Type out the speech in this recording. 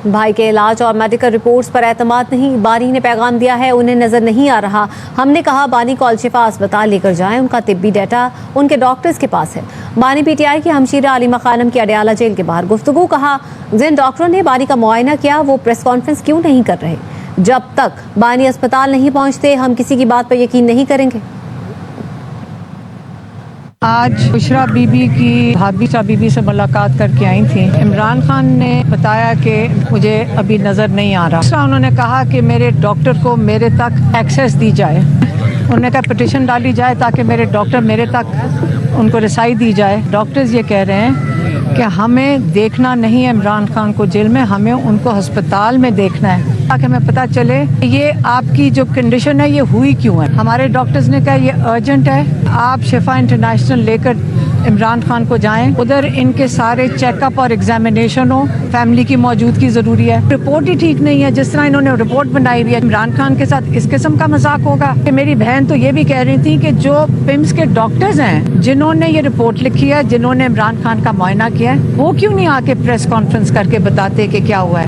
भाई के इलाज और मेडिकल रिपोर्ट्स पर एतमाद नहीं। बानी ने पैगाम दिया है उन्हें नजर नहीं आ रहा। हमने कहा बानी को अल-शिफा अस्पताल लेकर जाएं, उनका तिब्बी डाटा उनके डॉक्टर्स के पास है। बानी पीटीआई की हमशीरा आलिमा खानम की अडयाला जेल के बाहर गुफ्तगू। कहा जिन डॉक्टरों ने बानी का मुआयना किया वो प्रेस कॉन्फ्रेंस क्यों नहीं कर रहे? जब तक बानी अस्पताल नहीं पहुंचते हम किसी की बात पर यकीन नहीं करेंगे। आज बुशरा बीबी की भाभी बीबी से मुलाकात करके आई थी। इमरान खान ने बताया कि मुझे अभी नज़र नहीं आ रहा। दूसरा उन्होंने कहा कि मेरे डॉक्टर को मेरे तक एक्सेस दी जाए। उन्होंने कहा पिटिशन डाली जाए ताकि मेरे डॉक्टर मेरे तक उनको रसाई दी जाए। डॉक्टर्स ये कह रहे हैं कि हमें देखना नहीं है इमरान खान को जेल में, हमें उनको अस्पताल में देखना है ताकि हमें पता चले ये आपकी जो कंडीशन है ये हुई क्यों है। हमारे डॉक्टर्स ने कहा ये अर्जेंट है, आप शिफा इंटरनेशनल लेकर इमरान खान को जाएं, उधर इनके सारे चेकअप और एग्जामिनेशन हो, फैमिली की मौजूदगी ज़रूरी है। रिपोर्ट ही ठीक नहीं है जिस तरह इन्होंने रिपोर्ट बनाई हुई है। इमरान खान के साथ इस किस्म का मजाक होगा। मेरी बहन तो ये भी कह रही थी कि जो पिम्स के डॉक्टर्स हैं जिन्होंने ये रिपोर्ट लिखी है, जिन्होंने इमरान खान का मुआयना किया है, वो क्यों नहीं आके प्रेस कॉन्फ्रेंस करके बताते कि क्या हुआ है।